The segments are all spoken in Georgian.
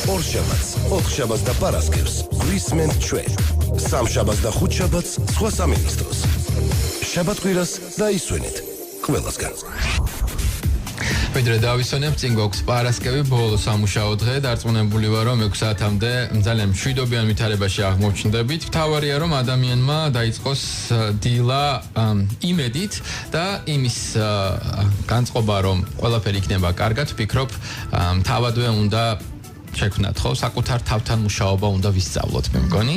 ორშაბათს, ოთხშაბათს და პარასკევს გვისმენთ ჩვენ. სამშაბათს და ხუთშაბათს სხვა სამინისტროს. შაბათ-კვირას დაისვენეთ ყველასგან. ვიდრე დავისვენებთ, წინ გვაქვს პარასკევი, ბოლო სამუშაო დღე, დარწმუნებული ვარ, რომ 6 საათამდე ძალიან მშვიდობიან ვითარებაში აღმოჩნდებით. მთავარია, რომ ადამიანმა დაიწყოს დილა იმედით და იმის განწყობა, რომ ყველაფერი იქნება კარგად, ვფიქრობ, თავადვე უნდა შექმნათ ხო საკუთარ თავთან მუშაობა უნდა ვისწავლოთ მე მგონი.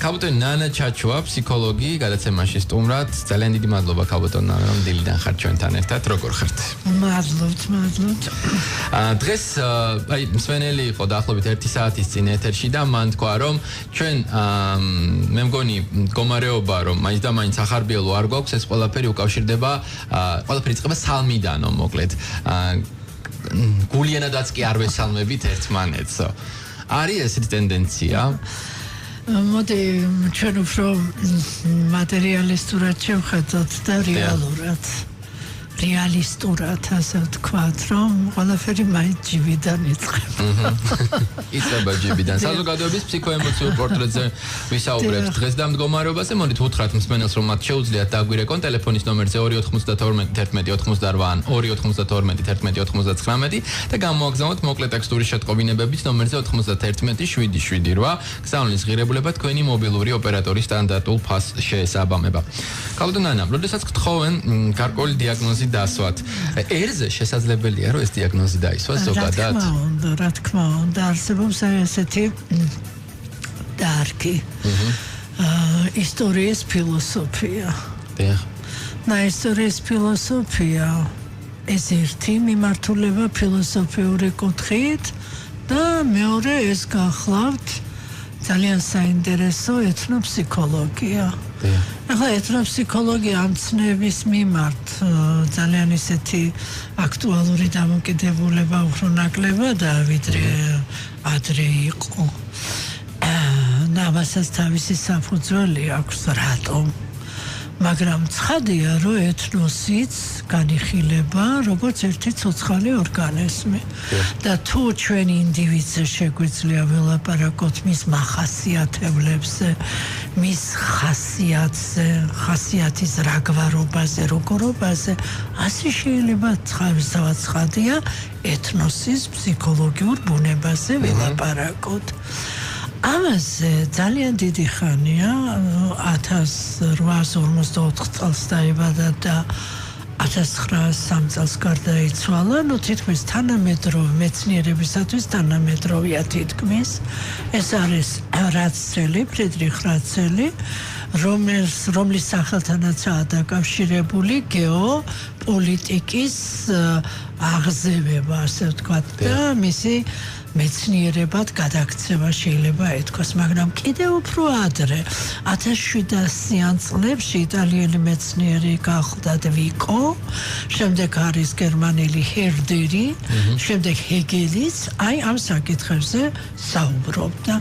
ქალბატონი ნანა ჩაჩუა, ფსიქოლოგი, გადაცემაში სტუმრად. ძალიან დიდი მადლობა ქალბატონ ნანა, რომ დილიდან ხართ ჩვენთან ერთად. როგორ ხართ? მადლობთ. დღეს აი მსვენელი იყო დაახლოებით 1 საათის წინ ეთერში და მან თქვა, რომ ჩვენ მე მგონი მდგომარეობა, რომ მაინც და მაინც ახარბიელო არ გვაქვს, ეს ყველაფერი უკავშირდება, ყველაფერი იწყება სალმიდანო, მოკლედ. გულიანადაც კი არ ვესალმებით ერთმანეთს. არის ესეთი ტენდენცია? მოდი ჩვენ უფრო მატერიალისტურად შევხედოთ და რეალისტურად ასე ვთქვათ, რომ ყველაფერი მაინც ჯიბიდან იწყება. იწყება ჯიბიდან. საზოგადოების ფსიქოემოციურ პორტრეტზე ვისაუბრებთ დღეს და მდგომარეობაზე. მოდით უთხრათ მსმენელს, რომ მათ შეუძლიათ დაგვირეკონ ტელეფონის ნომერზე 29211 29211 და გამოაგზავნოთ მოკლე ტექსტური შეტყობინებებით ნომერზე 917778. გზავნის ღირებულება თქვენი მობილური ოპერატორის სტანდარტულ ფასს შეესაბამება. ქალბატონ ნანა, როდესაც გთხოვენ გარკვეული დიაგნოზი დასვათ. ერზე შესაძლებელია, რომ ეს დიაგნოზი დაისვას ზოგადად? რა თქმა უნდა, არსებობს ესეთი დარგი. ისტორიის ფილოსოფია. ისტორიის ფილოსოფია ეს ერთი მიმართულება ფილოსოფიური კუთხით და მეორე ეს გახლავთ ძალიან საინტერესო ეთნოფსიქოლოგია. ახლა ეთნოფსიქოლოგია ამ ცნების მიმართ ძალიან ისეთი აქტუალური დამოკიდებულება უფრო ნაკლებადაა, ვიდრე ადრე იყო. ამასაც თავისი საფუძველი აქვს, რატომ? მაგრამ ცხადია, რომ ეთნოსიც განიხილება როგორც ერთი ცოცხალი ორგანიზმი. და თუ ჩვენ ინდივიდზე შეგვიძლია ველაპარაკოთ მის მახასიათებლებზე, მის ხასიათის რაგვარობაზე, როგორობაზე, ასე შეიძლება ცხადია ეთნოსის ფსიქოლოგიურ ბუნებაზე ველაპარაკოთ. ამაზე ძალიან დიდი ხანია, 1854 წელს დაიბადა და 1903 წელს გარდაიცვალა, თითქმის თანამედროვე მეცნიერებისათვის თანამედროვეა თითქმის. ეს არის რაცელი, ფრიდრიხ რაცელი, რომლის სახელთანაცაა დაკავშირებული გეოპოლიტიკის აღზევება, ასე ვთქვათ, და მისი მეცნიერებად გადაქცევა შეიძლება ეთქვას, მაგრამ კიდევ უფრო ადრე 1700-იან წლებში იტალიელი მეცნიერი გახლდა ვიკო, შემდეგ არის გერმანელი ჰერდერი, შემდეგ ჰეგელიც აი ამ საკითხებზე საუბრობდა.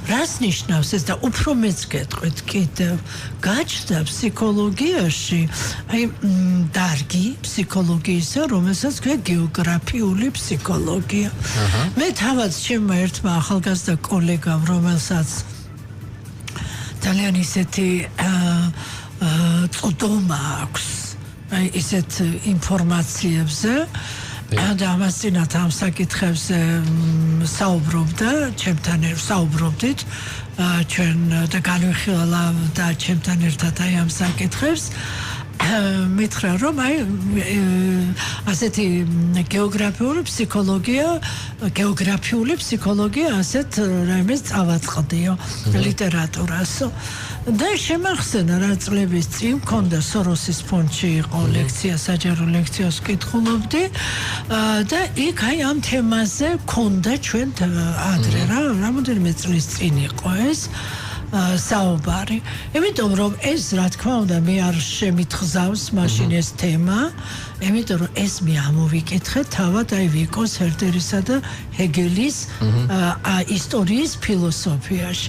რას ნიშნავს ეს და უფრო მეც გეტყვით კიდევ გაჩნდა ფსიქოლოგიაში აი დარგი ფსიქოლოგიისა, რომელსაც ქვია გეოგრაფიული ფსიქოლოგია. მე თავად ჩემმა ერთმა ახალგაზრდა კოლეგამ, რომელსაც ძალიან ისეთი წოდომა აქვს აი ისეთ ინფორმაციებზე და ამას წინათ ამ საკითხებზე საუბრობდა, ჩემთან საუბრობდით ჩვენ და განვიხილავ და ჩემთან ერთად აი ამ საკითხებს. მითხრა, რომ აი ასეთი გეოგრაფიული ფსიქოლოგია ასეთ რაიმეს წავაწყდიო ლიტერატურას. და შემახსენა რა წლების წინ მქონდა სოროსის ფონდში იყო ლექცია, საჯარო ლექციას ვკითხულობდი და იქ აი ამ თემაზე მქონდა ჩვენ ადრე რამოდენიმე წლის წინ იყო ეს საუბარი. იმიტომ რომ ეს რა თქმა უნდა მე არ შემითხზავს მაშინ ეს თემა, იმიტომ რომ ეს მე ამოვიკითხე თავად აი ვიკოს, ჰერდერისა და ჰეგელის ისტორიის ფილოსოფიაში.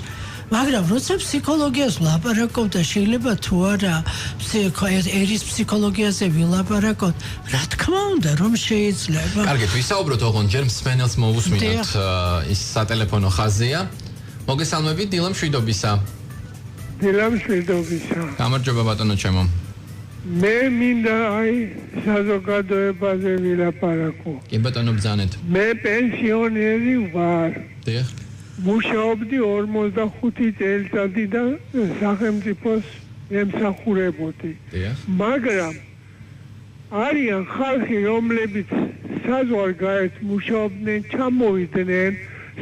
მაგრამ როცა ფსიქოლოგიას ვლაპარაკობ და შეიძლება თუ არა ერის ფსიქოლოგიაზე ვილაპარაკოთ, რა თქმა უნდა, რომ შეიძლება. კარგით, ვისაუბროთ ოღონდ ჯერ მსმენელს მოვუსმინოთ ის სატელეფონო ხაზია. მოგესალმებით, დილა მშვიდობისა. დილა მშვიდობისა. გამარჯობა ბატონო ჩემო. მე მინდა საზოგადოებაზე ვილაპარაკო. კი ბატონო ბრძანეთ. მე პენსიონერი ვარ. დიახ. მუშაობდი 45 წელიწადიდან სახელმწიფოს ემსახურებოდი. მაგრამ არიან ხალხი, რომლებიც საზღვარგარეთ მუშაობდნენ, ჩამოვიდნენ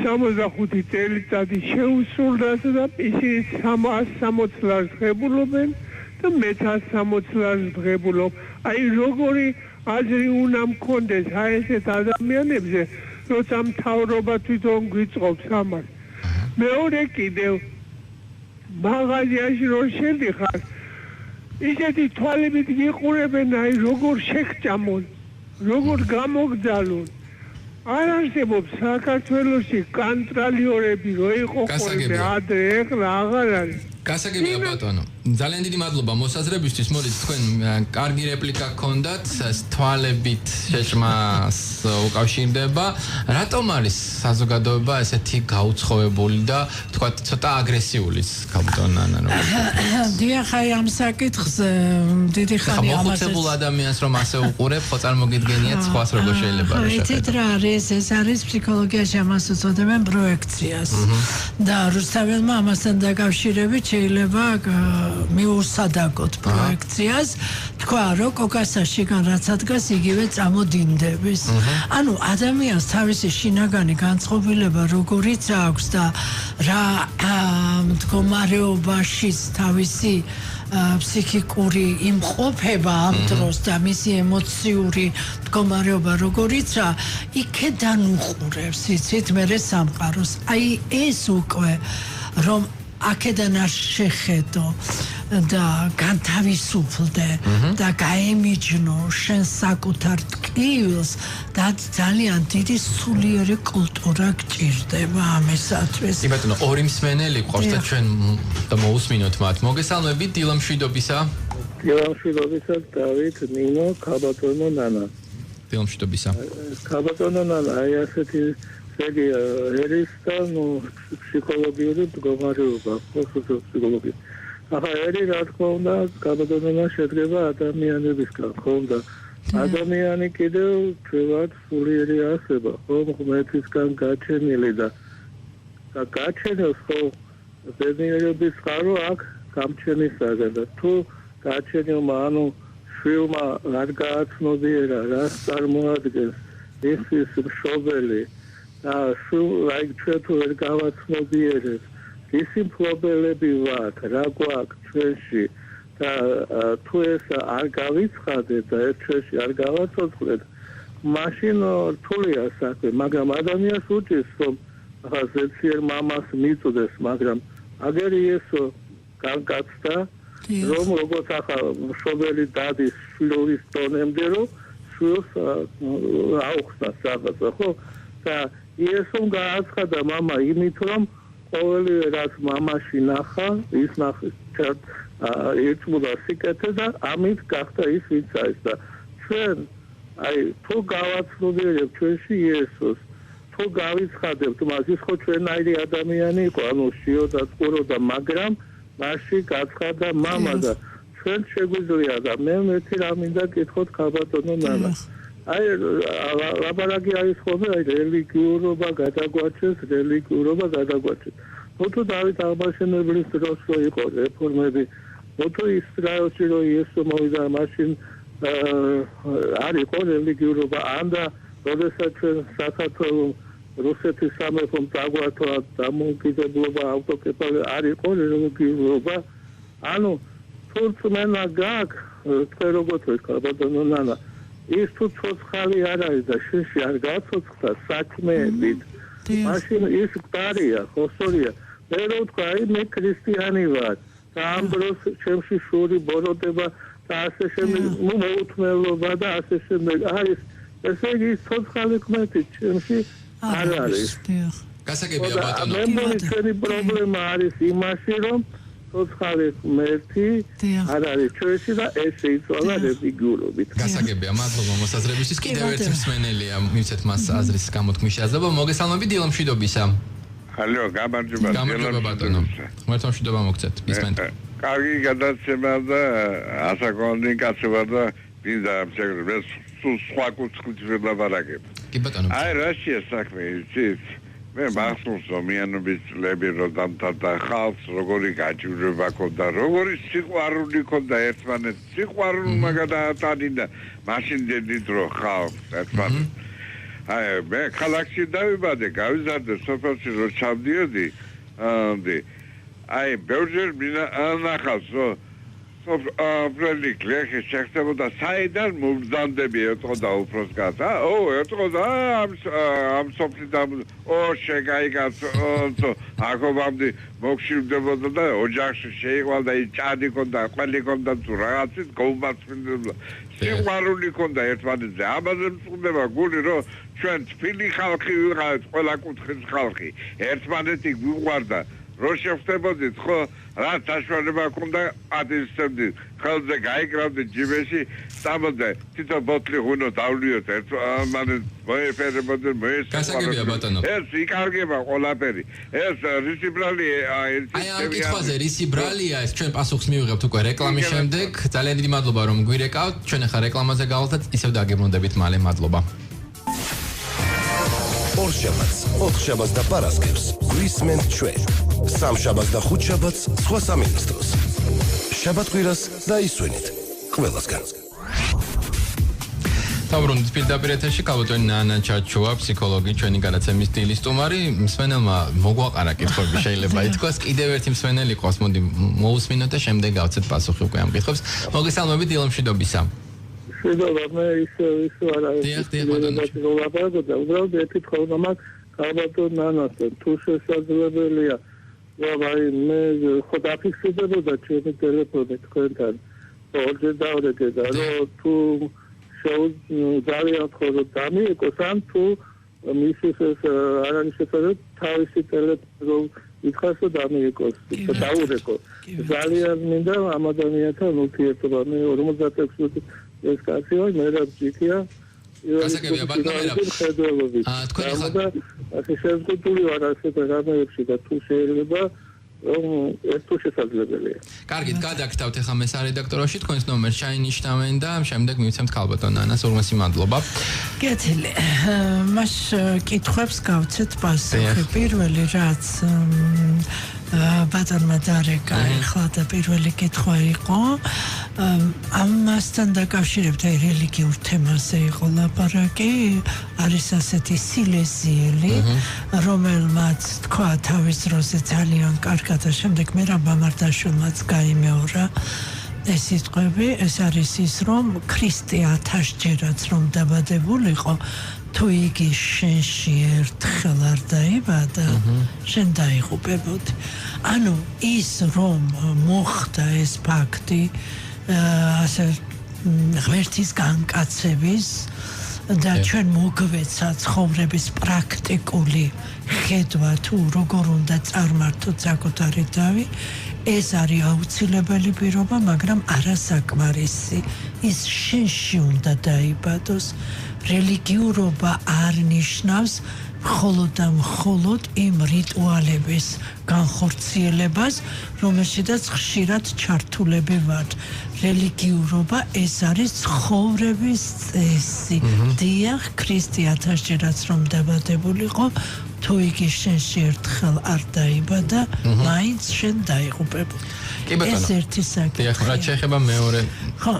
65 წელიწადი შეუსრულდათ და ისინი 160 ლარს ღებულობენ და მეც 160 ლარს ღებულობ. აი როგორი აზრი უნდა მქონდეს აი ესეთ ადამიანებზე, როცა მთავრობა თვითონ გვიწყობს ამას. მეორე კიდევ მაღაზიაში რო შედიხარ, ისეთი თვალებით გიყურებენ, აი როგორ შეგჭამონ, როგორ გამოგძალონ. არ არსებობს საქართველოში კონტროლიორები რო იყო ხოლმე ადრე, ეხლა აღარ არის. გასაგებია ბატონო. ძალიან დიდი მადლობა მოსაზრებისთვის. მოდით თქვენ კარგი რეპლიკა გქონდათ, თვალებით შეჭმას უკავშირდება. რატომ არის საზოგადოება ესეთი გაუცხოვებული და თქვა ცოტა აგრესიული ბატონო ნანა? დიახ, აი ამ საკითხზე დიდი ხანი ამაზე. მოხუცებულ ადამიანს რომ ასე უყურებ, ხო წარმოგიდგენიათ სხვას როგორ შეიძლება რა შეხედა. იცით რა არის, ეს არის ფსიქოლოგიაში ამას უწოდებენ პროექციას. და რუსთაველმა ამასთან დაკავშირებით შეიძლება მიუსადაგოთ პროექციას, თქვა რომ კოკასაშიგან რაც ადგას იგივე წამოდინდების. ანუ ადამიანს თავისი შინაგანი განწყობილება როგორიც აქვს და რა მდგომარეობაში თავისი ფსიქიკური იმყოფება ამ დროს და მისი ემოციური მდგომარეობა როგორიცა იქედან უყურებს, იცით, მერე სამყაროს. აი ეს უკვე რომ აქედან არ შეხედო და განთავისუფლდე და გაემიჯნო შენ საკუთარ ტკივილს და ძალიან დიდი სულიერი კულტურა გჭირდება ამისათვის. კი ბატონო, ორი მსმენელი გვყავს და ჩვენ და მოусმინოთ მათ. მოგესალმებით, დილა მშვიდობისა. დილა მშვიდობისა, დავით, ნინო, ქაბატონო ნანა. დილა მშვიდობისა. ქაბატონო ნანა, აი ასეთი ერის და ფსიქოლოგიური მდგომარეობა, ფსიქოლოგია. ახლა ერი რა თქმა უნდა, გაბატონება შედგება ადამიანებისგან, ხომ და ადამიანი კიდევ ჩვენად სულიერი არსება, ხომ ღმერთისგან გაჩენილი და გაჩენილს ხო ბედნიერების წყარო აქ გამჩენისაგან და თუ გაჩენილმა ანუ შვილმა არ გააცნობიერა, რას წარმოადგენს ის მშობელი აი ჩვენ თუ ვერ გავაცნობიერებს ისი მფლობელები ვართ, რა გვაქვს ჩვენში და თუ ეს არ გავიცხადეთ და ეს ჩვენში არ გავაცოცხლეთ, მაშინ რთულია საქმე, მაგრამ ადამიანს უჭირს რომ ახლა ზეციერ მამას მიწვდეს, მაგრამ აგერ ესო განკაცდა რომ როგორც ახლა მშობელი დადის შვილის დონემდე რომ შვილს აუხსნა საბაზო, ხო? და იესომ გააცხადა მამა იმით რომ ყოველივე რაც მამაში ნახა ის ნახეთ ერთმოდა სიკეთე და ამით გახდა ის ვინც არის და ჩვენ აი თუ გავაცნობიერებთ ჩვენში იესოს, თუ გავიცხადებთ მას, ის ხო ჩვენაირი ადამიანი იყო, ანუ შიოდა წყუროდა, მაგრამ მასში გაცხადა მამა და ჩვენ შეგვიძლია და მე ერთი რა მინდა კითხოთ ქაბატონო ნანა. აი ლაბარაკი არის ხოლმე აი რელიგიურობა გადაგვაჩენს, თუ დავით აღმაშენებლის დროს რო იყო რეფორმები, თუ ისრაელში რო იესო მოვიდა, მაშინ არ იყო რელიგიურობა, ან და როდესაც ჩვენ საქართველოს რუსეთის სამეფომ წაგვართვა დამოუკიდებლობა, ავტოკეფალია, არ იყო რელიგიურობა, ანუ თუ წმენა გაქვს, თქვენ როგორ თქვით ბატონო ნანა, ის თუ ცოცხალი არ არის და შენში არ გაცოცხლდა საქმეებით, მაშინ ის მყარია, ხოსორია. მე რო ვთქვა, მე ქრისტიანი ვარ და ამ დროს ჩემში შური ბოროტება და ასე შემდეგ, მოუთმელობა და ასე შემდეგ არის. ესე იგი ცოცხალი კმეთი ჩემში არ არის. გასაგებია ბატონო. მე მგონი ჩვენი პრობლემა არის იმაში, რომ ცოცხალი ღმერთი არ არის ჩვენში და ესე იწვალა რელიგიურობით. გასაგებია, მადლობა მოსაზრებისთვის. კიდევ ერთი მსმენელია, მივცეთ მას აზრის გამოთქმის შესაძლებლობა. მოგესალმები დილა მშვიდობისა. ალო, გამარჯობა. გამარჯობა ბატონო. ღმერთმა მშვიდობა მოგცეთ. ისმენთ. კარგი გადაცემა და ასაკონი კაცობა და მინდა შეგრებს სხვა კუთხით ველაპარაკებ. კი ბატონო. აი რაშია საქმე იცით? მე მახსოვს მომიანობის წლები რომ დამთავრდა ხალხს როგორი გაჭირვება ქონდა, როგორი სიყვარული ქონდა ერთმანეთს, სიყვარულმა გადაატანინა მაშინ დედით რომ ხალხს ერთმანეთს. აი მე ქალაქში დავიბადე, გავიზარდე სოფელში რომ ჩავდიოდი, აი ბევრჯერ ნახავს რომ პრელი გლეხი შეხებოდა საიდან მომბრძანდები ეტყოდა უფროს კაცს ეტყოდა ამ სოფლიდან შეგაიგაცო აქობამდე მოგშივდებოდა და ოჯახში შეიყვანდა ჭადი ქონდა ყველი ქონდა თუ რაღაცით გომბაცმინდა სიყვარული ქონდა ერთმანეთზე ამაზე მწუდება გული რომ ჩვენ თბილი ხალხი ვიყავით ყველა კუთხის ხალხი ერთმანეთი გვიყვარდა რო შევხდებოდით ხო რა საშუალება ქონდა ატისებდი ხელზე გაიკრავდი ჯიბეში სამოდე თითო ბოთლი ღუნო დავლიოთ ერთმანეთს მოეფერებოდნენ გასაგებია ბატონო ეს იკარგება ყველაფერი ეს რისი ბრალი აი ამ კითხვაზე რისი ბრალია ეს ჩვენ პასუხს მივიღებთ უკვე რეკლამის შემდეგ ძალიან დიდი მადლობა რომ გვირეკავთ ჩვენ ახლა რეკლამაზე გავალთ ისევ დაგებრუნდებით მალე მადლობა ორშაბათს, ოთხშაბათს და პარასკევს გვისმენთ ჩვენ. სამშაბათს და ხუთშაბათს სხვა სამინისტროს. შაბათ-კვირას დაისვენით ყველასგან. თავბრუნდით პირდაპირ ეთერში კალბოტონი ნანა ჩაჩუა ფსიქოლოგი ჩვენი გადაცემის სტილის სტუმარი მსმენელმა მოგვაყარა კითხვები შეიძლება ითქვას კიდევ ერთი მსმენელი ყავს მოდი მოусმინოთ და შემდეგ გავცეთ პასუხი უკვე ამ კითხვებს მოგესალმებით დილა მშვიდობისა მშვიდობა მე ისე არ არის უბრალოდ ერთი თქმა მაქვს კალბოტონ ნანასთან თუ შესაძლებელია რომ აი მე ხო დაფიქსირდებოდა ჩემი ტელეფონი თქვენთან ორჯერ დავრეკე და რომ თუ ძალიან ხოლმე დამიეკოს ამ თუ მისის არ არის შესაძლებელი თავისი ტელეფონი ითხოვს და დამიეკოს დაურეკო ძალიან მინდა ამ ადამიანთან ურთიერთობა მე 56 წუთი ეს კაცი ვარ მე რა ბჭიქია გასაგებია ბატონო თქვენ ახლა ასე შეზღუდული ვარ ასეთ რამეებში და თუ შეიძლება ეს თუ შესაძლებელია. კარგით, გადაგთავთ ახლა მე სარედაქტოროში თქვენს ნომერს ჩაინიშნავენ და შემდეგ მივცემთ კალბოტონ ნანას ორმასი მადლობა. კეთილი. მას კითხვებს გავცეთ პასუხი. პირველი რაც ბატონმა დარეკა ახლა და პირველი კითხვა იყო ამასთან დაკავშირებით აი რელიგიურ თემაზე იყო ლაპარაკი არის ასეთი სილეზიელი რომელმაც თქვა თავის დროზე ძალიან კარგად და შემდეგ მე რა მამარდაშვილმაც გაიმეორა ეს სიტყვები ეს არის ის რომ ქრისტე 1000 ჯერაც რომ დაბადებულიყო თუ იგი შენში ერთხელ არ დაიბადა შენ დაიღუპებოდი ანუ ის რომ მოხდა ეს ფაქტი ასე ღმერთის განკაცების და ჩვენ მოგვეცა ცხოვრების პრაქტიკული ხედვა თუ როგორ უნდა წარმართოთ საკუთარი თავი ეს არის აუცილებელი პირობა მაგრამ არასაკმარისი ის შენში უნდა დაიბადოს რელიგიურობა არ ნიშნავს მხოლოდ და მხოლოდ იმ რიტუალების განხორციელებას, რომელშიც ხშირად ჩართულები ვართ. რელიგიურობა ეს არის ცხოვრების წესი. დიახ, ქრისტე 1000 ჯერაც რომ დაბადებულიყო, თუ იგი შენში ერთხელ არ დაიბადა, მაინც შენ დაიღუპებოდი. ეს ერთი საკითხი. დიახ, რაც შეეხება მეორე. ხო,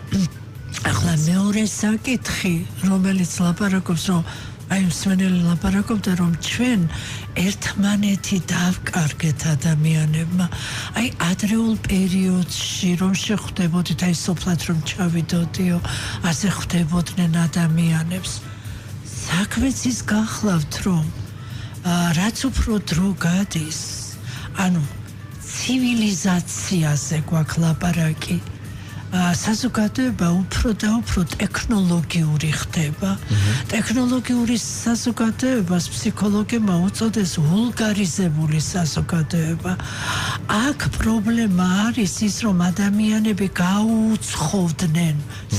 ახლა მეორე საკითხი, რომელიც ლაპარაკობს, რომ აი მსმენელი ლაპარაკობდა რომ ჩვენ ერთმანეთი დავკარგეთ ადამიანებმა აი ადრეულ პერიოდში რომ შეხვდებოდით აი სოფლად რომ ჩავიდოდიო ასე ხვდებოდნენ ადამიანებს საქმეც ის გახლავთ რომ რაც უფრო დრო გადის ანუ ცივილიზაციაზე გვაქვს ლაპარაკი საზოგადოება უფრო და უფრო ტექნოლოგიური ხდება. ტექნოლოგიური საზოგადოებას ფსიქოლოგებმა უწოდეს ვულგარიზებული საზოგადოება. აქ პრობლემა არის ის, რომ ადამიანები გაუუცხოვდნენ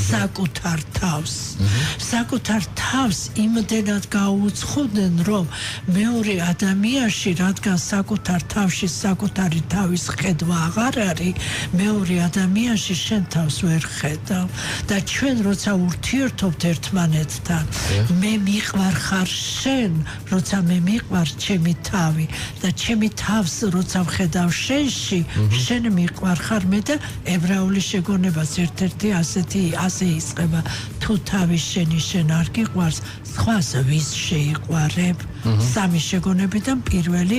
საკუთარ თავს. საკუთარ თავს იმდენად გაუუცხოვდნენ, რომ მეორე ადამიანში, რადგან საკუთარ თავში საკუთარი თავის ხედვა აღარ არის, მეორე ადამიანში შენ თავს ვერ ხედავ და ჩვენ როცა ურთიერთობთ ერთმანეთთან, მე მიყვარ ხარ შენ, როცა მე მიყვარ ჩემი თავი და ჩემი თავს როცა ვხედავ შენში, შენ მიყვარ ხარ მე და ებრაული შეგონებაც ერთ-ერთი ასე იწყება. თუ თავი შენი შენ არ გიყვარს, სხვას ვის შეიყვარებ? სამი შეგონებიდან პირველი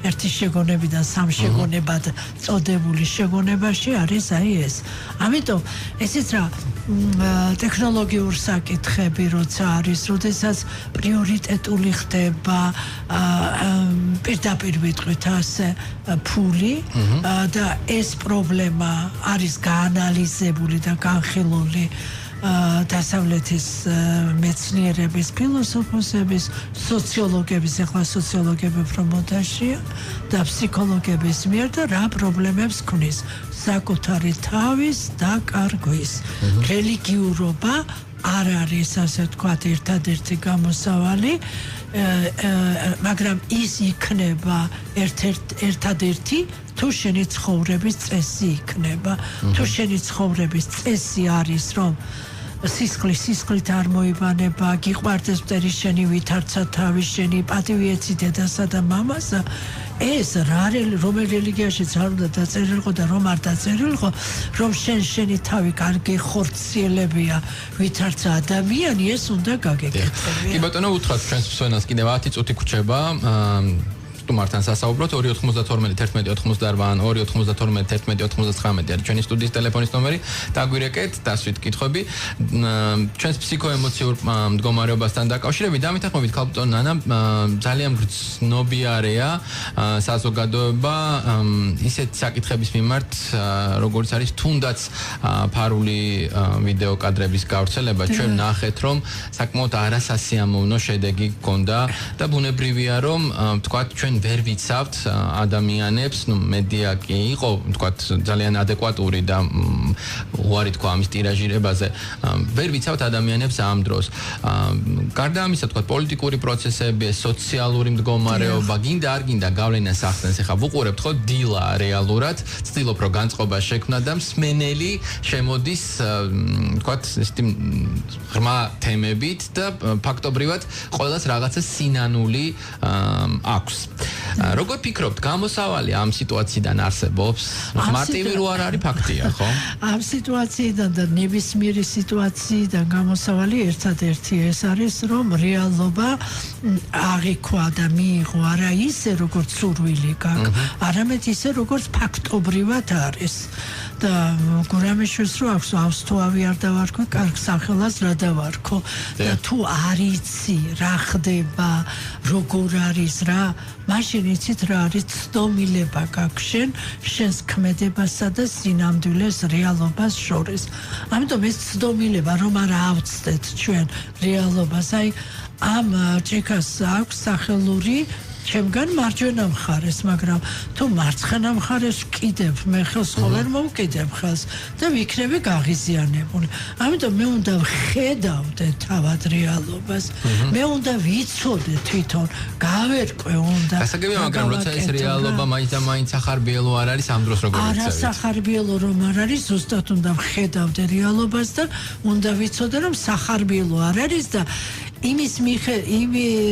ერთი შეგონებიდან სამ შეგონებად წოდებული შეგონებაში არის ეს. ამიტომ ესეც რა ტექნოლოგიურ საკითხები როცა არის, როდესაც პრიორიტეტული ხდება პირდაპირ ვიტყვით ასე ფული და ეს პრობლემა არის გაანალიზებული და განხილული დასავლეთის მეცნიერების, ფილოსოფოსების, სოციოლოგების, ახლა სოციოლოგები პრომოტაშია და ფსიქოლოგების მიერ და რა პრობლემებს ქმნის საკუთარი თავის დაკარგვის. რელიგიურობა არ არის ასე ვთქვათ ერთადერთი გამოსავალი, მაგრამ ის იქნება ერთადერთი თუ შენი ცხოვრების წესი იქნება. თუ შენი ცხოვრების წესი არის, რომ სისხლით არ მოიბანება, გიყვარდეს მტერი შენი ვითარცა თავი შენი, პატივი ეცი დედასა და მამასა, ეს რომელ რელიგიაშიც არ უნდა დაწერილიყო და რომ არ დაწერილიყო, რომ შენი თავი კარგი ხორციელებია, ვითარცა ადამიანი, ეს უნდა გაგეკეთებია. კი ბატონო, უთხრათ ჩვენს მსვენელს კიდევ 10 წუთი გრჩება. სტუმართან სასაუბროთ 292-11-88 292-11-99 არის ჩვენი სტუდიის ტელეფონის ნომერი. დაგვირეკეთ, დასვით კითხვები. ჩვენს ფსიქოემოციურ მდგომარეობასთან დაკავშირებით დამეთანხმებით ქალბატონ ნანა ძალიან გრძნობიარეა საზოგადოება ისეთ საკითხების მიმართ, როგორც არის თუნდაც ფარული ვიდეო კადრების გავრცელება. ჩვენ ნახეთ, რომ საკმაოდ არასასიამოვნო შედეგი გქონდა და ბუნებრივია, რომ თქვათ ჩვენ ვერ ვიცავთ ადამიანებს, მედია კი იყო, თქვათ ძალიან ადეკვატური და უარი თქვა ამის ტირაჟირებაზე, ვერ ვიცავთ ადამიანებს ამ დროს. გარდა ამისა, თქვათ პოლიტიკური პროცესები, სოციალური მდგომარეობა, გინდა არ გინდა გავლენას ახდენს. ეხლა ვუყურებთ ხო დილა რეალურად, ცდილობ რომ განწყობა შექმნა და მსმენელი შემოდის, თქვათ ესეთი ღრმა თემებით და ფაქტობრივად ყველას რაღაცა სინანული აქვს. როგორ ფიქრობთ, გამოსავალი ამ სიტუაციიდან არსებობს? მარტივი რო არ არის ფაქტია, ხო? ამ სიტუაციიდან და ნებისმიერი სიტუაციიდან გამოსავალი ერთადერთი ეს არის, რომ რეალობა აღიქვა და მიიღო არა ისე, როგორც სურვილი გაქვს, არამედ ისე, როგორც ფაქტობრივად არის. და გურამიშვილს რო აქვს ავსთოვი არ დავარქვა, კარგ სახელას რა დავარქო და თუ არ იცი რა ხდება, როგორ არის რა, მაშინ იცით რა არის ცდომილება გაქვს შენს ქმედებასა და სინამდვილეს რეალობას შორის. ამიტომ ეს ცდომილება რომ არ ავწდეთ ჩვენ რეალობას, აი ამ ჭიქას აქვს სახელური ჩემგან მარჯვენა მხარეს, მაგრამ თუ მარცხენა მხარეს ვკიდებ, მე ხელს ხო ვერ მოვკიდებ ხელს და ვიქნები გაღიზიანებული. ამიტომ მე უნდა ვხედავდე თავად რეალობას, მე უნდა ვიცოდე თვითონ, გავერკვე უნდა. გასაგებია, მაგრამ როცა ეს რეალობა მაინც და მაინც ახარბიელო არ არის, ამ დროს როგორ ვიცავთ? არა სახარბიელო რომ არ არის, ზუსტად უნდა ვხედავდე რეალობას და უნდა ვიცოდე რომ სახარბიელო არ არის და იმის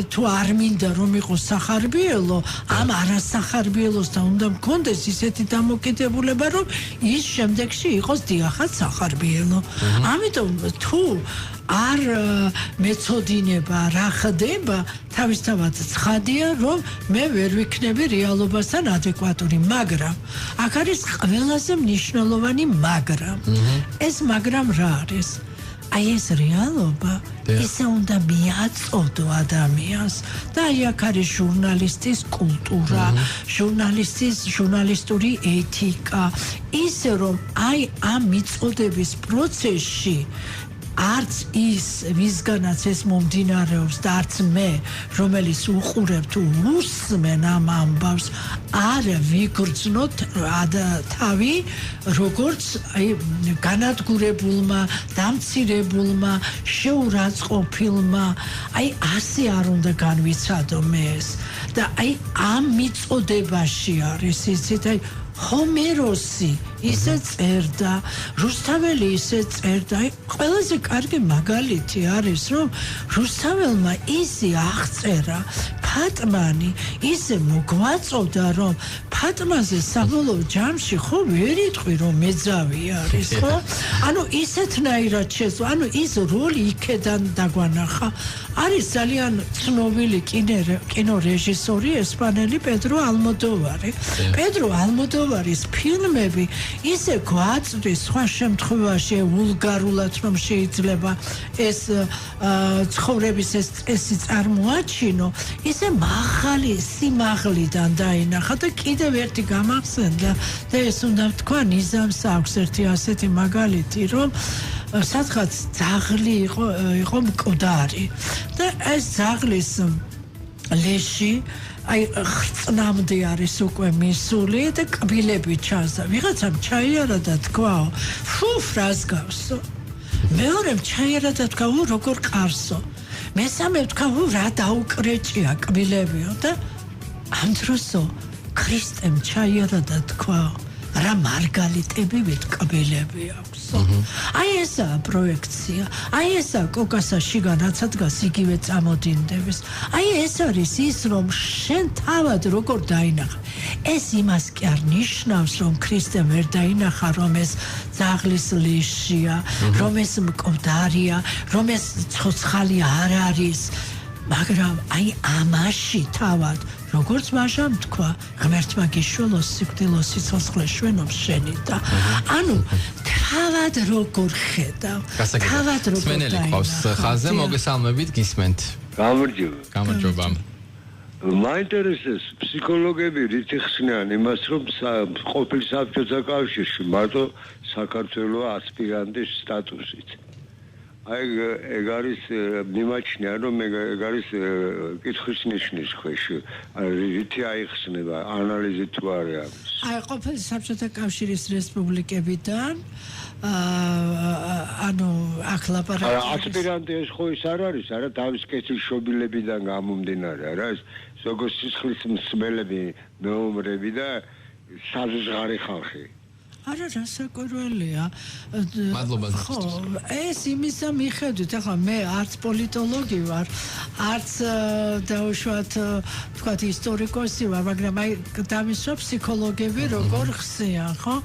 თუ არ მინდა რომ იყოს სახარბიელო, ამ არასახარბიელოსთან უნდა მქონდეს ისეთი დამოკიდებულება, რომ ის შემდეგში იყოს დიახაც სახარბიელო. ამიტომ თუ არ მეწოდინება რა ხდება, თავისთავად ცხადია, რომ მე ვერ ვიქნები რეალობასთან ადეკვატური, მაგრამ აქ არის ყველაზე მნიშვნელოვანი მაგრამ. ეს მაგრამ რა არის? აი ეს რეალობა ისე უნდა მიაწოდო ადამიანს და აი აქ არის ჟურნალისტის კულტურა, ჟურნალისტური ეთიკა, ისე რომ აი ამ მიწოდების პროცესში არც ის ვისგანაც ეს მომდინარეობს და არც მე რომელიც უყურებ თუ უსმენ ამ ამბავს არ ვიგრძნოთ თავი როგორც აი განადგურებულმა დამცირებულმა შეურაცხყოფილმა აი ასე არ უნდა განვიცადო მე ეს და აი ამ მიწოდებაში არის იცით აი ჰომეროსი ისე წერდა, რუსთაველი ისე წერდა. ყველაზე კარგი მაგალითი არის, რომ რუსთაველმა ისე აღწერა ფატმანი, ისე მოგვაწოდა, რომ ფატმაზე საბოლოო ჯამში ხო ვერ იტყვი, რომ მეძავი არის, ხო? ანუ ისეთნაირად შეძლო, ანუ ის როლი იქედან დაგვანახა. არის ძალიან ცნობილი კინორეჟისორი ესპანელი პედრო ალმოდოვარი. პედრო ალმოდოვარის ფილმები ისე გვაწვდის სხვა შემთხვევაში ვულგარულად რომ შეიძლება ეს ცხოვრების ეს წესი წარმოაჩინო, ისე მაღალი სიმაღლიდან დაინახა და კიდევ ერთი გამახსენდა და ეს უნდა ვთქვა ნიზამს აქვს ერთი ასეთი მაგალითი, რომ სადღაც ძაღლი იყო მკვდარი და ეს ძაღლის ლეში აი ხრწნამდე არის უკვე მისული და კბილები ჩანს. ვიღაცამ ჩაიარა და თქვაო, ფუ ფრას გავსო. მეორემ ჩაიარა და თქვაო, როგორ ყარსო. მესამე თქვაო, რა დაუკრეჭია კბილებიო და ამ დროსო ქრისტემ ჩაიარა და თქვაო, რა მარგალიტები ვიტკბილები აქვსო. აი ესაა პროექცია, აი ესაა კოკასაში განაცადგას იგივე წამოდინდების. აი ეს არის ის, რომ შენ თავად როგორ დაინახა. ეს იმას კი არ ნიშნავს, რომ ქრისტემ ვერ დაინახა, რომ ეს ძაღლის ლეშია, რომ ეს მკვდარია, რომ ეს ცოცხალი არ არის. მაგრამ აი ამაში თავად როგორც მაშამ თქვა, ღმერთმა გიშველოს სიკვდილო სიცოცხლე შვენობს შენი და ანუ თავად როგორ ხედავ, თავად როგორ სმენელი ყავს ხაზზე, მოგესალმებით, გისმენთ. გამარჯობა. მაინტერესებს ფსიქოლოგები რით იხსნიან იმას, რომ ყოფილ საბჭოთა კავშირში მარტო საქართველოს ასპირანტის სტატუსით. აი ეგ არის მიმაჩნია, რომ ეგ არის კითხვის ნიშნის ქვეშ. რითი აიხსნება ანალიზი თუ არის ამის. აი ყოფილი საბჭოთა კავშირის რესპუბლიკებიდან ანუ აქ ლაპარაკი ასპირანტი ეს ხო ის არ არის, არა თავის კეთილშობილებიდან გამომდინარე, არა ეს როგორც სისხლის მსმელები, მეომრები და საზღარი ხალხი. არა რასაკვირველია. მადლობა. ხო, ეს იმისა მიხედვით, ახლა მე არც პოლიტოლოგი ვარ, არც დაუშვათ თქვათ ისტორიკოსი ვარ, მაგრამ აი დამისვა ფსიქოლოგები როგორ ხსნიან, ხო?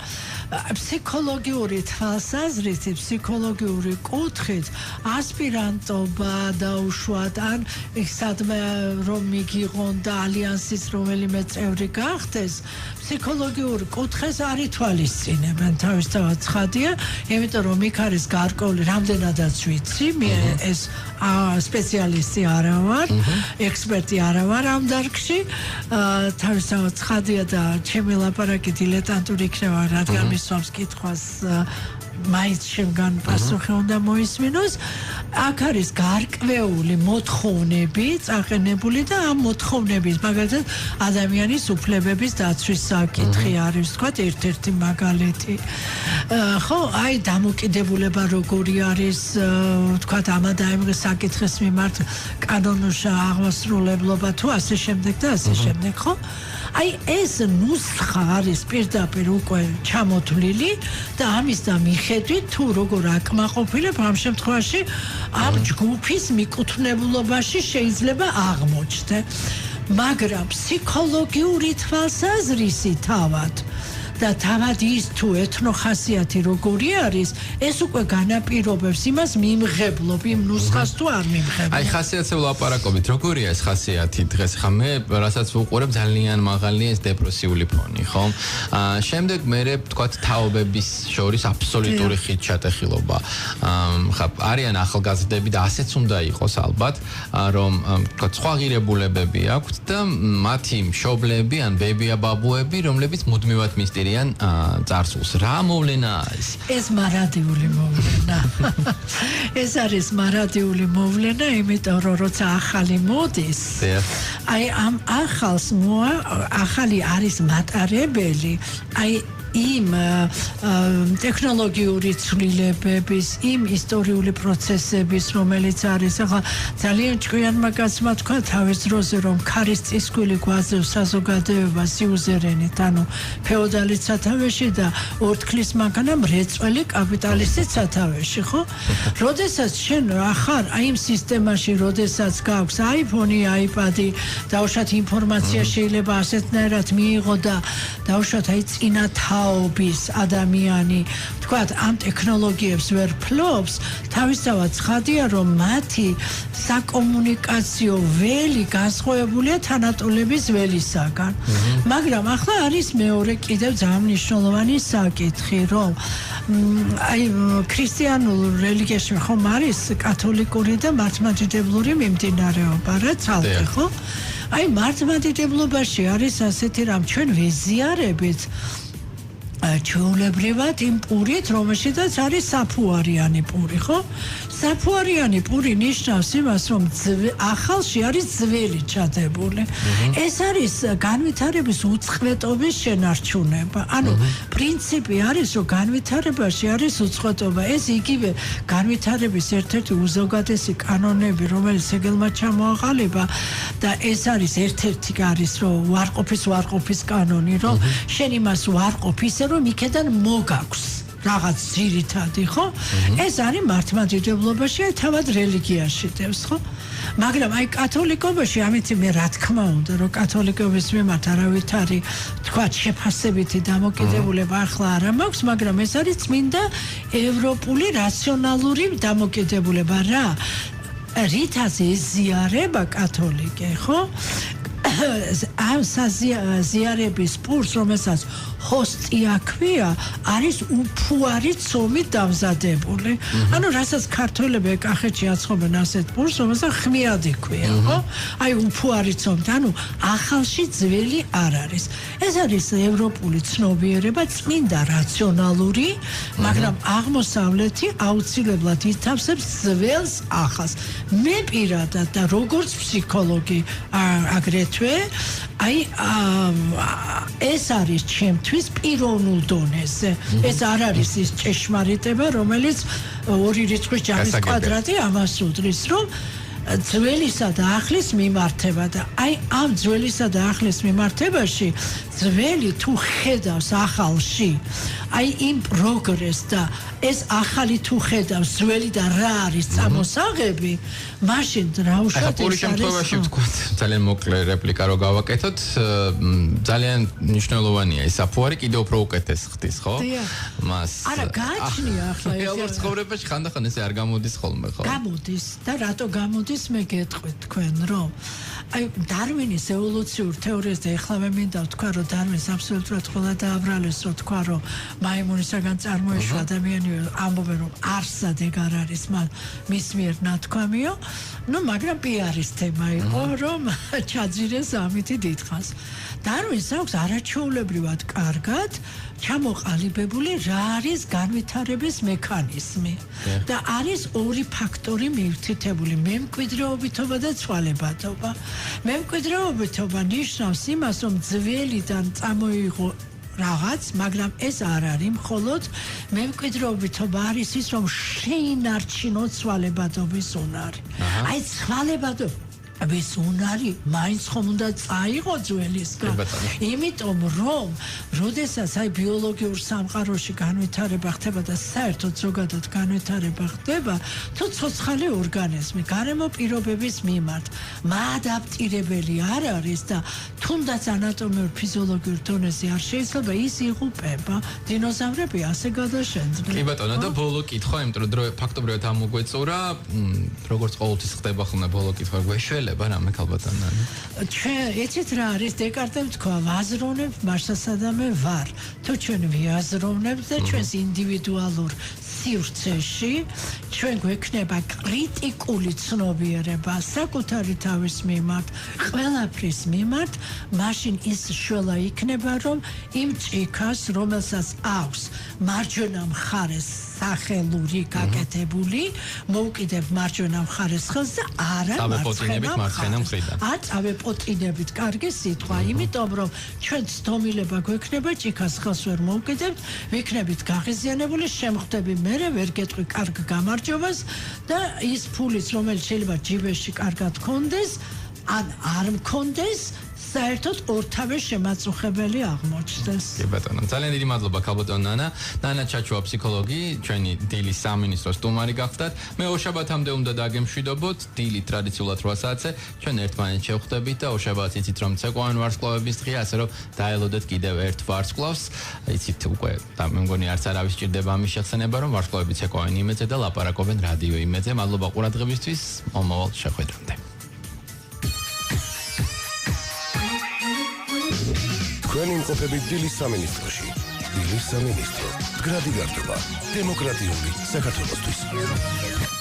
ფსიქოლოგიური თვალსაზრისით, ფსიქოლოგიური კუთხით ასპირანტობა დაუშვათ ან სადმე რომ მიგიღონ და ალიანსის რომელიმე წევრი გახდეს, ფსიქოლოგიური კუთხეს არ ითვალისწინებენ თავისთავად ცხადია, იმიტომ რომ იქ არის გარკვეული რამდენადაც ვიცი, მე ეს სპეციალისტი არა ვარ, ექსპერტი არა ვარ ამ დარგში, თავისთავად ცხადია და ჩემი ლაპარაკი დილეტანტური იქნება, რადგან მისვამს კითხვას მაინც შემგან პასუხი უნდა მოისმინოს. აქ არის გარკვეული მოთხოვნები წაყენებული და ამ მოთხოვნების მაგალითად ადამიანის უფლებების დაცვის საკითხი არის თქვათ ერთ-ერთი მაგალითი. ხო, აი დამოკიდებულება როგორი არის თქვათ ამა და იმ საკითხის მიმართ კანონში აღმასრულებლობა თუ ასე შემდეგ და ასე შემდეგ, ხო? აი ეს ნუსხა არის პირდაპირ უკვე ჩამოთვლილი და ამის და მიხედვით თუ როგორ აკმაყოფილებ ამ შემთხვევაში ამ ჯგუფის მიკუთვნებულობაში შეიძლება აღმოჩნდე. მაგრამ ფსიქოლოგიური თვალსაზრისით თავად და თავად ის თუ ეთნოხასიათი როგორი არის, ეს უკვე განაპირობებს იმას მიმღებლობ იმ ნუსხას თუ არ მიმღებლობ. აი ხასიათზე ვლაპარაკობთ, როგორია ეს ხასიათი დღეს? ხა მე რასაც ვუყურებ ძალიან მაღალი ეს დეპრესიული ფონი, ხო? შემდეგ მე ვთქვათ თაობების შორის აბსოლუტური ხიდჩატეხილობა. ხა არიან ახალგაზრდები და ასეც უნდა იყოს ალბათ, რომ ვთქვათ სხვა ღირებულებები აქვთ და მათი მშობლები ან ბებია-ბაბუები, რომლებიც მუდმივად მისტირიან წარსულს. რა მოვლენაა ეს? ეს მარადიული მოვლენა. ეს არის მარადიული მოვლენა, იმიტომ რომ როცა ახალი მოდის, აი ამ ახალი არის მატარებელი, აი იმ ტექნოლოგიური ცვლილებების, იმ ისტორიული პროცესების, რომელიც არის, ახლა ძალიან ჭკვიანმა კაცმა თქვა თავის დროზე, რომ ქარის წისქვილი გვაძლევს საზოგადოებას იუზერენით, ანუ ფეოდალით სათავეში და ორთქლის მანქანა მრეწველი კაპიტალისტის სათავეში, ხო? როდესაც შენ ახარ აი იმ სისტემაში, როდესაც გაქვს iPhone-ი, iPad-ი, დაუშვათ ინფორმაცია შეიძლება ასეთნაირად მიიღო და დაუშვათ აი წინა თაობის ადამიანი, თქვათ, ამ ტექნოლოგიებს ვერ ფლობს, თავისთავად ცხადია, რომ მათი საკომუნიკაციო ველი განსხვავებულია თანატოლების ველისაგან. მაგრამ ახლა არის მეორე კიდევ ძალიან მნიშვნელოვანი საკითხი, რომ აი ქრისტიანულ რელიგიაში ხომ არის კათოლიკური და მართლმადიდებლური მიმდინარეობა, რა ცალკე, ხო? აი მართლმადიდებლობაში არის ასეთი რამ, ჩვენ ვეზიარებით ჩვეულებრივად იმ პურით, რომელშიც არის საფუარიანი პური, ხო? საფუარიანი პური ნიშნავს იმას, რომ ახალში არის ძველი ჩადებული. ეს არის განვითარების უწყვეტობის შენარჩუნება. ანუ პრინციპი არის, რომ განვითარებაში არის უწყვეტობა. ეს იგივე განვითარების ერთ-ერთი უზოგადესი კანონები, რომელიც ეგელმა ჩამოაყალიბა და ეს არის ერთ-ერთი არის, რომ ვარყოფის კანონი, რომ შენ იმას ვარყოფ ისე, რომ იქიდან მოგაქვს რაღაც ძირითადი, ხო? ეს არის მართლმადიდებლობაში, თავად რელიგიაში დევს, ხო? მაგრამ აი კათოლიკობაში, ამიტომ მე რა თქმა უნდა, რომ კათოლიკობის მიმართ არავითარი, თქვა, შეფასებითი დამოკიდებულება ახლა არ მაქვს, მაგრამ ეს არის წმინდა ევროპული რაციონალური დამოკიდებულება, რა? რითაც ეზიარება კათოლიკე, ხო? ამ საზიარების პურს, რომელსაც ჰოსტია ქვია, არის უფუარი ცომით დამზადებული. ანუ რასაც ქართველები კახეთში აცხობენ ასეთ პურს, რომელსაც ხმიადი ქვია, ხო? აი უფუარი ცომით, ანუ ახალში ძველი არ არის. ეს არის ევროპული ცნობიერება, წმინდა რაციონალური, მაგრამ აღმოსავლეთი აუცილებლად ითავსებს ძველს ახალს. მე პირადად და როგორც ფსიქოლოგი აგრეთვე, აი ეს არის ჩემთვის პიროვნულ დონეზე. ეს არ არის ის ჭეშმარიტება, რომელიც ორი რიცხვის ჯამის კვადრატი ამას უდრის, რომ ძველისა და ახლის მიმართება და აი ამ ძველისა და ახლის მიმართებაში ძველი თუ ხედავს ახალში აი იმ პროგრესს და ეს ახალი თუ ხედავს ძველი და რა არის წამოსაღები, მაშინ რა უშავთ ეს არის. ორი შემთხვევაში ვთქვათ, ძალიან მოკლე რეპლიკა რო გავაკეთოთ, ძალიან მნიშვნელოვანია ეს საფუარი კიდევ უფრო უკეთეს ხდის, ხო? მას არა, გააჩნია ახლა ეს. რეალურ ცხოვრებაში ხანდახან ესე არ გამოდის ხოლმე, ხო? გამოდის და რატო გამოდის, მე გეტყვით თქვენ, რომ აი დარვინის ევოლუციურ თეორიას და ეხლა მე მინდა ვთქვა, რომ დარვინს აბსოლუტურად ყველა დააბრალეს, რომ თქვა, რომ მაიმუნისაგან წარმოიშვა ადამიანი, ამბობენ, რომ არსად ეგ არ არის, მის მიერ ნათქვამიო, ну, მაგრამ პიარის თემა იყო, რომ ჩაძირეს ამითი დიდხანს. დარვინს აქვს არაჩვეულებრივად კარგად ჩამოყალიბებული რა არის განვითარების მექანიზმი და არის ორი ფაქტორი მიუთითებული, მემკვიდრეობითობა და ცვალებადობა. მემკვიდრეობითობა ნიშნავს იმას, რომ ძველიდან წამოიღო რაღაც, მაგრამ ეს არ არის მხოლოდ მემკვიდრეობითობა, არის ის, რომ შეინარჩუნო ცვალებადობის უნარი. აი ცვალებადობა ვის უნარი მაინც ხომ უნდა წაიღო ძველისგან იმიტომ რომ როდესაც აი ბიოლოგიურ სამყაროში განვითარება ხდება და საერთოდ ზოგადად განვითარება ხდება თუ ცოცხალი ორგანიზმი გარემო პირობების მიმართ მაადაპტირებელი არ არის და თუნდაც ანატომიურ ფიზიოლოგიურ დონეზე არ შეიძლება ის იღუპება დინოზავრები ასე გადაშენდნენ კი ბატონო და ბოლო კითხვა იმიტომ რომ ფაქტობრივად ამოგვეწურა როგორც ყოველთვის ხდება ხოლმე ბოლო კითხვა გვეშველება რამე ქალბატონო ჩვენ ეცეთ რა არის დეკარტემ თქვა ვაზროვნებ მარსასადამე ვარ თუ ჩვენ ვიაზროვნებთ და ჩვენს ინდივიდუალურ სივრცეში ჩვენ გვექნება კრიტიკული ცნობიერება საკუთარი თავის მიმართ ყველაფრის მიმართ მაშინ ის შველა იქნება რომ იმ ჭიქას რომელსაც აქვს მარჯვენა მხარეს სახელური გაკეთებული მოუკიდებ მარჯვენა მხარეს ხელს და არა მარცხენა მხრიდან აწავეპოტინებით კარგი სიტყვა იმიტომ რომ ჩვენ ცდომილება გვექნება ჭიქას ხელს ვერ მოუკიდებთ ვიქნებით გაღიზიანებული შემხვდები მერე ვერ გეტყვი კარგ გამარჯვებას და ის ფულიც რომელიც შეიძლება ჯიბეში კარგად გქონდეს ან არ მქონდეს საერთოდ ორთავე შემაწუხებელი აღმოჩნდეს. კი ბატონო, ძალიან დიდი მადლობა ქალბატონ ნანა. ნანა ჩაჩუა ფსიქოლოგი, ჩვენი დილის სამინისტროს სტუმარი გახდათ. მე ორშაბათამდე უნდა დაგემშვიდობოთ, დილი ტრადიციულად 8 საათზე. ჩვენ ერთმანეთს შევხვდებით და ორშაბათს იცით რომ ცეკვავენ ვარსკვლავების დღეა, ასე რომ დაელოდეთ კიდევ ერთ ვარსკვლავს. იცით უკვე და მე მგონი არც არავის ჭირდება ამის შეხსენება, რომ ვარსკვლავები ცეკვავენ იმედზე და ლაპარაკობენ რადიო იმედზე. მადლობა ყურადღებისთვის. მომავალ შეხვედრამდე. თქვენი იმყოფებით დილის სამინისტროში. დილის სამინისტრო. მდგრადი გართობა. დემოკრატიული საქართველოსთვის.